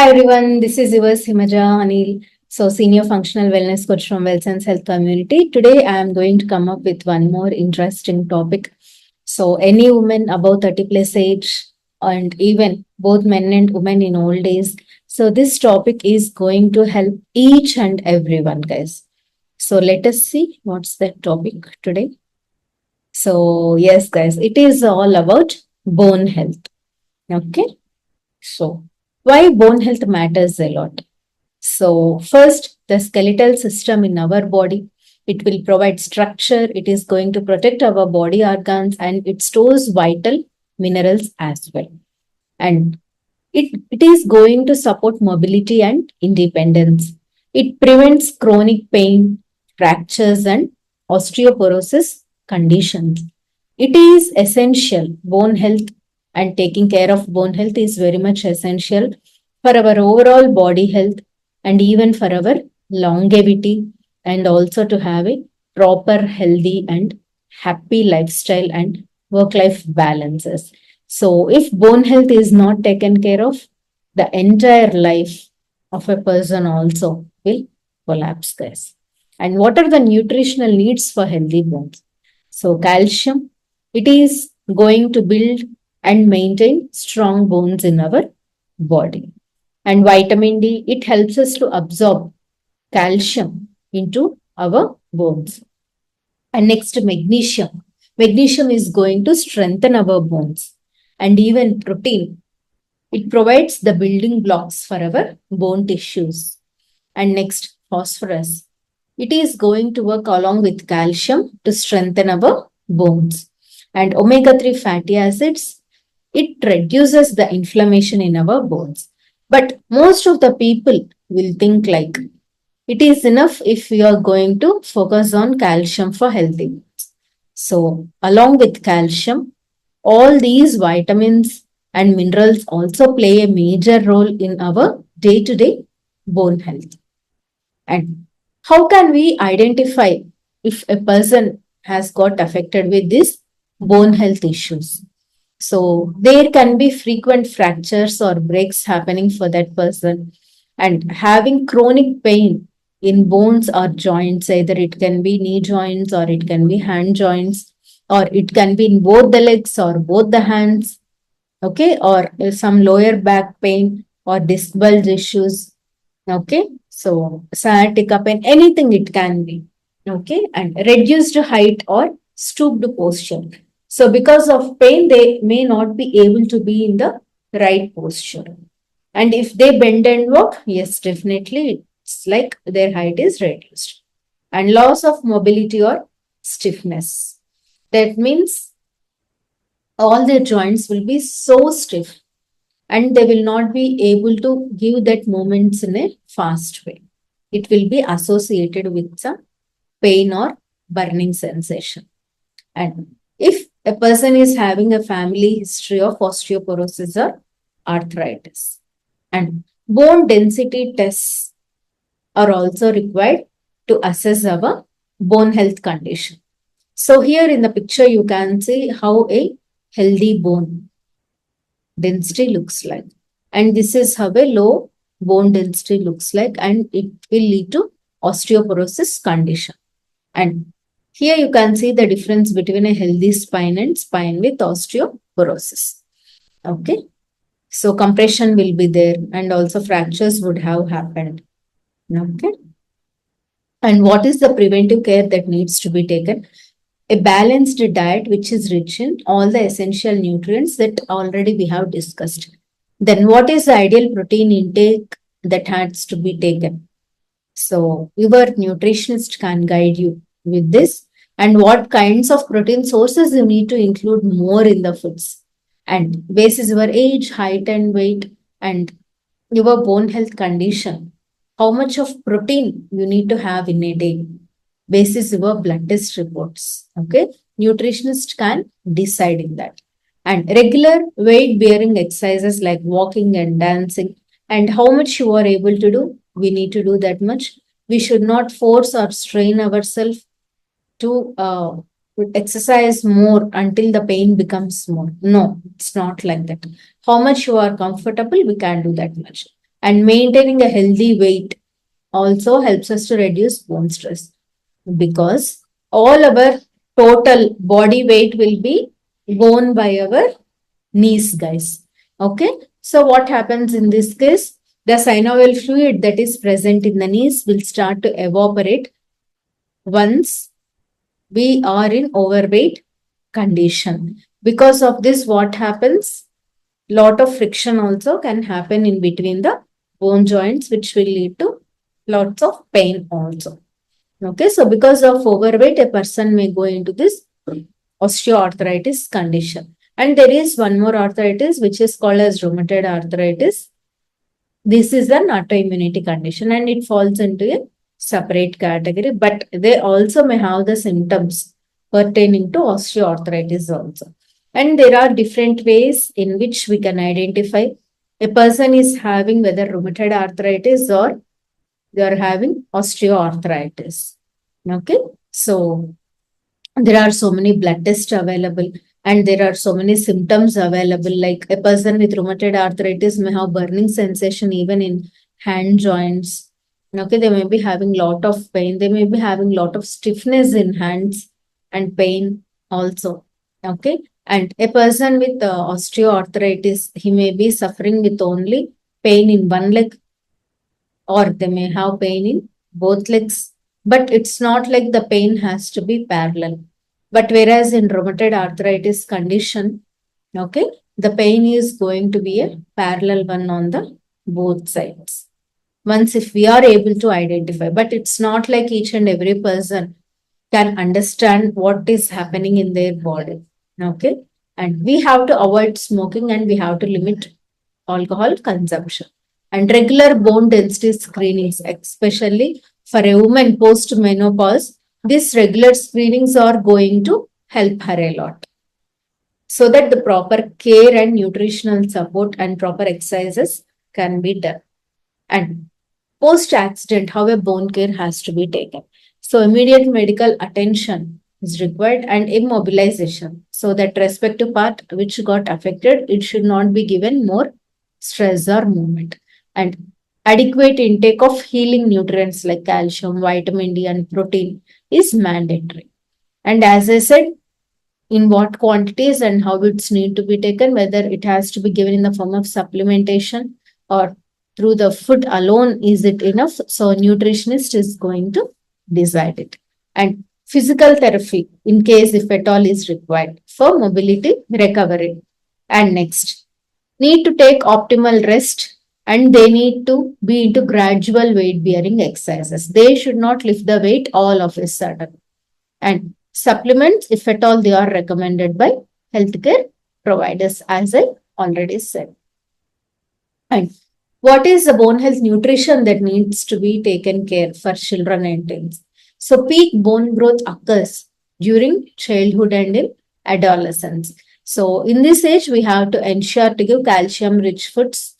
Hi everyone, this is Mrs.Himaja Anil, so Senior Functional Wellness Coach from WellSense Health Community. Today I am going to come up with one more interesting topic. So any woman above 30 plus age and even both men and women in old days. So this topic is going to help each and everyone, guys. So let us see what's the topic today. So yes, guys, it is all about bone health. Okay. So why bone health matters a lot. So first, the skeletal system in our body, it will provide structure. It is going to protect our body organs and it stores vital minerals as well. And it is going to support mobility and independence. It prevents chronic pain, fractures, and osteoporosis conditions. It is essential. Bone health and taking care of bone health is very much essential for our overall body health and even for our longevity, and also to have a proper, healthy, and happy lifestyle and work life balances. So, if bone health is not taken care of, the entire life of a person also will collapse, guys. And what are the nutritional needs for healthy bones? So, calcium, it is going to build and maintain strong bones in our body. And vitamin D, it helps us to absorb calcium into our bones. And next, magnesium. Magnesium is going to strengthen our bones. And even protein, it provides the building blocks for our bone tissues. And next, phosphorus. It is going to work along with calcium to strengthen our bones. And omega-3 fatty acids, it reduces the inflammation in our bones. But most of the people will think like it is enough if we are going to focus on calcium for healthy bones. So, along with calcium, all these vitamins and minerals also play a major role in our day to day bone health. And how can we identify if a person has got affected with these bone health issues? So, there can be frequent fractures or breaks happening for that person, and having chronic pain in bones or joints, either it can be knee joints or it can be hand joints, or it can be in both the legs or both the hands, okay, or some lower back pain or disc bulge issues, okay, so sciatica pain, anything it can be, okay, and reduced height or stooped posture. So because of pain, they may not be able to be in the right posture. And if they bend and walk, yes, definitely it's like their height is reduced. And loss of mobility or stiffness. That means all their joints will be so stiff and they will not be able to give that movements in a fast way. It will be associated with some pain or burning sensation. And if a person is having a family history of osteoporosis or arthritis, and bone density tests are also required to assess our bone health condition. So here in the picture, you can see how a healthy bone density looks like. And this is how a low bone density looks like, and it will lead to osteoporosis condition. And here you can see the difference between a healthy spine and spine with osteoporosis. Okay. So compression will be there and also fractures would have happened. Okay. And what is the preventive care that needs to be taken? A balanced diet which is rich in all the essential nutrients that already we have discussed. Then what is the ideal protein intake that has to be taken? So your nutritionist can guide you with this, and what kinds of protein sources you need to include more in the foods. And basis your age, height and weight and your bone health condition, how much of protein you need to have in a day basis your blood test reports. Okay, nutritionist can decide in that. And regular weight bearing exercises like walking and dancing, and how much you are able to do, we need to do that much. We should not force or strain ourselves to exercise more until the pain becomes more. No, it's not like that. How much you are comfortable, we can do that much. And maintaining a healthy weight also helps us to reduce bone stress, because all our total body weight will be borne by our knees, guys. Okay. So what happens in this case? The synovial fluid that is present in the knees will start to evaporate once we are in overweight condition. Because of this, what happens? Lot of friction also can happen in between the bone joints, which will lead to lots of pain also. Okay, so because of overweight, a person may go into this osteoarthritis condition. And there is one more arthritis which is called as rheumatoid arthritis. This is an autoimmunity condition and it falls into a separate category, but they also may have the symptoms pertaining to osteoarthritis also. And there are different ways in which we can identify a person is having whether rheumatoid arthritis or they are having osteoarthritis. Okay, so there are so many blood tests available and there are so many symptoms available. Like a person with rheumatoid arthritis may have burning sensation even in hand joints. Okay, they may be having lot of pain. They may be having lot of stiffness in hands and pain also. Okay, and a person with osteoarthritis, he may be suffering with only pain in one leg, or they may have pain in both legs, but it's not like the pain has to be parallel. But whereas in rheumatoid arthritis condition, okay, the pain is going to be a parallel one on the both sides. Once if we are able to identify, but it's not like each and every person can understand what is happening in their body. Okay, and we have to avoid smoking and we have to limit alcohol consumption. And regular bone density screenings, especially for a woman post menopause, these regular screenings are going to help her a lot, so that the proper care and nutritional support and proper exercises can be done. And post accident, how a bone care has to be taken. So, immediate medical attention is required and immobilization. So, that respective part which got affected, it should not be given more stress or movement. And adequate intake of healing nutrients like calcium, vitamin D, and protein is mandatory. And as I said, in what quantities and how it's need to be taken, whether it has to be given in the form of supplementation or through the food alone, is it enough? So nutritionist is going to decide it. And physical therapy in case if at all is required for mobility recovery. And next, need to take optimal rest and they need to be into gradual weight bearing exercises. They should not lift the weight all of a sudden. And supplements, if at all, they are recommended by healthcare providers, as I already said. And what is the bone health nutrition that needs to be taken care for children and teens? So peak bone growth occurs during childhood and in adolescence. So in this age, we have to ensure to give calcium rich foods.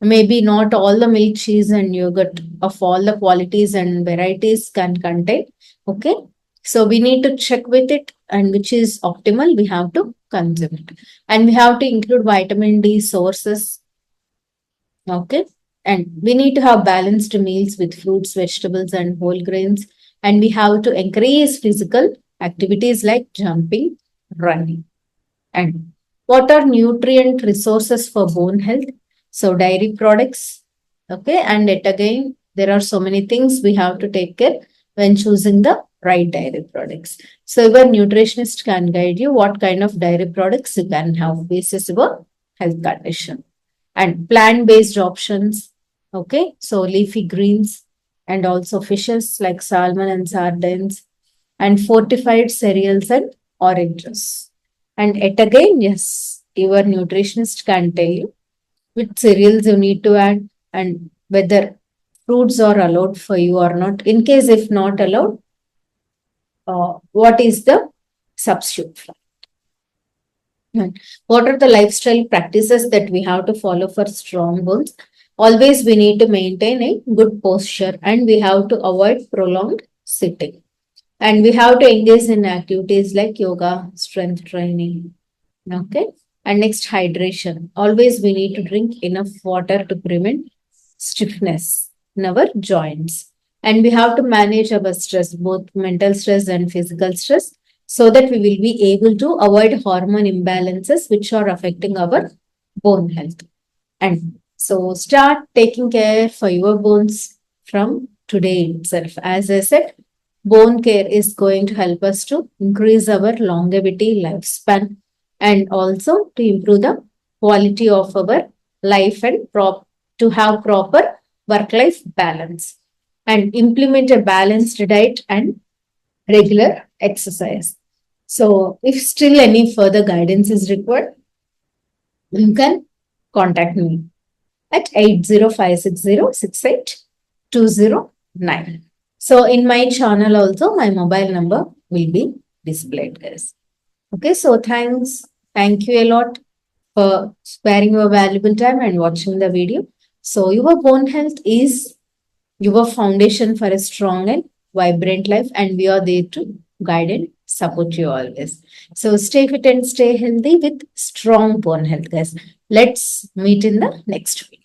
Maybe not all the milk, cheese and yogurt of all the qualities and varieties can contain. Okay. So we need to check with it and which is optimal, we have to consume it. And we have to include vitamin D sources. Okay. And we need to have balanced meals with fruits, vegetables, and whole grains. And we have to increase physical activities like jumping, running. And what are nutrient resources for bone health? So dairy products. Okay. And it again, there are so many things we have to take care when choosing the right dairy products. So your nutritionist can guide you what kind of dairy products you can have basis your health condition. And plant-based options. Okay. So leafy greens and also fishes like salmon and sardines and fortified cereals and oranges. And yet again, yes, your nutritionist can tell you which cereals you need to add and whether fruits are allowed for you or not. In case if not allowed, what is the substitute for? And what are the lifestyle practices that we have to follow for strong bones? Always we need to maintain a good posture and we have to avoid prolonged sitting. And we have to engage in activities like yoga, strength training. Okay. And next, hydration. Always we need to drink enough water to prevent stiffness in our joints. And we have to manage our stress, both mental stress and physical stress, so that we will be able to avoid hormone imbalances which are affecting our bone health. And so start taking care for your bones from today itself. As I said, bone care is going to help us to increase our longevity, lifespan, and also to improve the quality of our life and to have proper work-life balance and implement a balanced diet and regular exercise. So if still any further guidance is required, you can contact me at 8056068209. So in my channel also, my mobile number will be displayed, guys. Okay, so thanks. Thank you a lot for sparing your valuable time and watching the video. So your bone health is your foundation for a strong and vibrant life, and we are there to guide and support you always. So stay fit and stay healthy with strong bone health, guys. Let's meet in the next video.